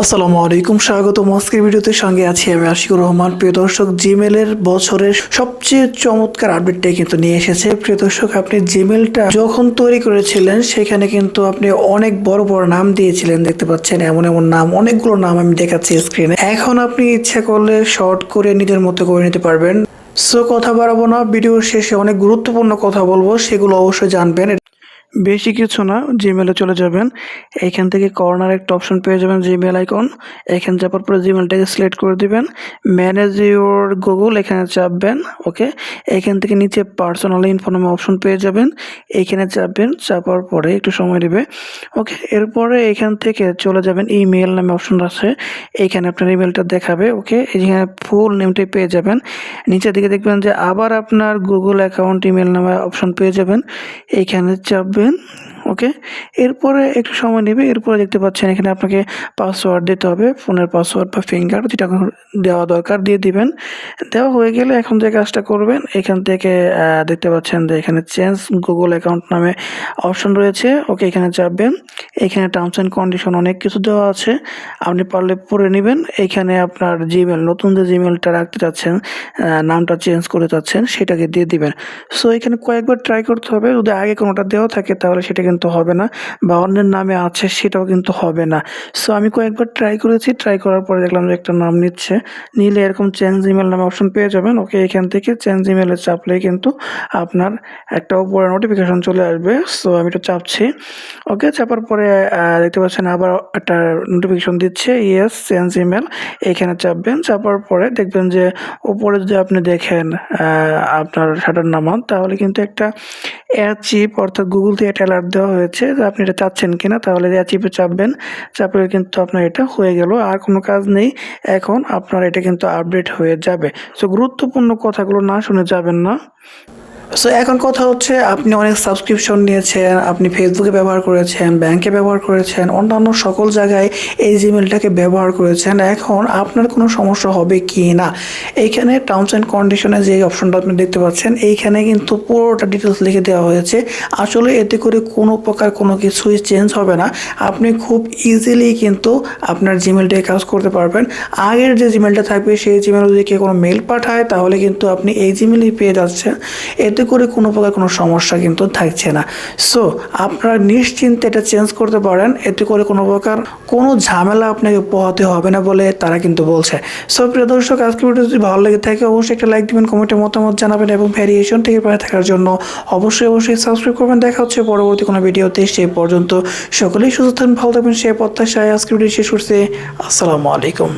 আসসালামু আলাইকুম, স্বাগতম। আজকের ভিডিওতে সঙ্গে আছি আমি আশিকুর রহমান। প্রিয় দর্শক, জিমেলের বছরের সবচেয়ে চমৎকার আপডেটটাই কিন্তু নিয়ে এসেছে। প্রিয় দর্শক, আপনি জিমেলটা যখন তৈরি করেছিলেন সেখানে কিন্তু আপনি অনেক বড় বড় নাম দিয়েছিলেন, দেখতে পাচ্ছেন এমন এমন নাম, অনেকগুলো নাম আমি দেখাচ্ছি স্ক্রিনে। এখন আপনি ইচ্ছা করলে শর্ট করে নিজের মতো করে নিতে পারবেন। সো কথা বাড়াবো না, ভিডিওর শেষে অনেক গুরুত্বপূর্ণ কথা বলবো, সেগুলো অবশ্যই জানবেন। বেশি কিছু না, জিমেলে চলে যাবেন। এইখান থেকে কর্নার একটা অপশন পেয়ে যাবেন, জিমেল আইকন। এখানে যাওয়ার পরে জিমেলটাকে সিলেক্ট করে দিবেন। ম্যানেজ ইউর গুগল এখানে চাপবেন। ওকে, এখান থেকে নিচে পার্সোনাল ইনফো নামে অপশন পেয়ে যাবেন, এইখানে চাপবেন। চাপার পরে একটু সময় নেবে। ওকে, এরপরে এখান থেকে চলে যাবেন, ইমেল নামে অপশন আছে, এইখানে আপনার ইমেলটা দেখাবে। ওকে, এখানে ফুল নেমটাই পেয়ে যাবেন। নিচের দিকে দেখবেন যে আবার আপনার গুগল অ্যাকাউন্ট ইমেল নামে অপশন পেয়ে যাবেন, এইখানে চাপবেন। ওকে, এরপরে একটু সময় নেবে। এরপরে দেখতে পাচ্ছেন এখানে আপনাকে পাসওয়ার্ড দিতে হবে, ফোনের পাসওয়ার্ড বা ফিঙ্গার, যেটা দেওয়া দরকার দিয়ে দিবেন। দেওয়া হয়ে গেলে এখন যে কাজটা করবেন, এখান থেকে দেখতে পাচ্ছেন যে এখানে চেঞ্জ গুগল অ্যাকাউন্ট নামে অপশন রয়েছে। ওকে, এখানে চাপবেন। এখানে টার্মস অ্যান্ড কন্ডিশন অনেক কিছু দেওয়া আছে, আপনি পারলে পড়ে নেবেন। এখানে আপনার জিমেল, নতুন যে জিমেলটা রাখতে চাচ্ছেন, নামটা চেঞ্জ করে চাচ্ছেন, সেটাকে দিয়ে দিবেন। সো এখানে কয়েকবার ট্রাই করতে হবে। যদি আগে কোনোটা দেওয়া থাকে তাহলে সেটা কিন্তু হবে না, বা অন্যের নামে আছে সেটাও কিন্তু হবে না। সো আমি কয়েকবার ট্রাই করেছি, ট্রাই করার পরে দেখলাম যে একটা নাম নিচ্ছে। নিলে এরকম চেঞ্জ ইমেল নামে অপশন পেয়ে যাবেন। ওকে, এখান থেকে চেঞ্জ ইমেলে চাপলেই কিন্তু আপনার একটা উপরে নোটিফিকেশন চলে আসবে। সো আমি এটা চাপছি। ওকে, চাপার পরে দেখতে পাচ্ছেন আবার একটা নোটিফিকেশন দিচ্ছে, ইয়েস চেঞ্জ ইমেল। এখানে চাপবেন। চাপার পরে দেখবেন যে উপরে যদি আপনি দেখেন আপনার শাটার নামান, তাহলে কিন্তু একটা অ্যাচিভ, অর্থাৎ গুগল থেকে একটা অ্যালার্ট দেওয়া হয়েছে যে আপনি এটা চাচ্ছেন কিনা। তাহলে অ্যাচিভে চাপবেন। চাপলে কিন্তু আপনার এটা হয়ে গেল, আর কোনো কাজ নেই। এখন আপনার এটা কিন্তু আপডেট হয়ে যাবে। সো গুরুত্বপূর্ণ কথাগুলো না শুনে যাবেন না। সো এখন কথা হচ্ছে, আপনি অনেক সাবস্ক্রিপশন নিয়েছেন, আপনি ফেসবুকে ব্যবহার করেছেন, ব্যাংকে ব্যবহার করেছেন, অন্যান্য সকল জায়গায় এই জিমেলটাকে ব্যবহার করেছেন। এখন আপনার কোনো সমস্যা হবে কি না, এইখানে টার্মস অ্যান্ড কন্ডিশনে যে অপশনটা আপনি দেখতে পাচ্ছেন, এইখানে কিন্তু পুরোটা ডিটেলস লিখে দেওয়া হয়েছে। আসলে এতে করে কোনো প্রকার কোনো কিছুই চেঞ্জ হবে না। আপনি খুব ইজিলি কিন্তু আপনার জিমেলটাকে কাজ করতে পারবেন। আগের যে জিমেলটা থাকবে সেই জিমেল যদি কেউ কোনো মেল পাঠায়, তাহলে কিন্তু আপনি এই জিমেলই পেয়ে যাচ্ছেন। এতে করে কোনো প্রকার কোনো সমস্যা কিন্তু থাকছে না। সো আপনারা নিশ্চিন্তে এটা চেঞ্জ করতে পারেন, এতে করে কোনো প্রকার কোনো ঝামেলা আপনাকে পোহাতে হবে না বলে তারা কিন্তু বলছে। সো প্রিয় দর্শক, আজকের ভিডিও যদি ভালো লেগে থাকে অবশ্যই একটা লাইক দিবেন, কমেন্টে মতামত জানাবেন, এবং ভ্যারিয়েশন থেকে পাশে থাকার জন্য অবশ্যই সাবস্ক্রাইব করবেন। দেখা হচ্ছে পরবর্তী কোনো ভিডিওতে। সেই পর্যন্ত সকলেই সুস্থ থাকবেন, ভালো থাকবেন, সেই প্রত্যাশায় আজকের ভিডিও শেষ করছি। আসসালামু আলাইকুম।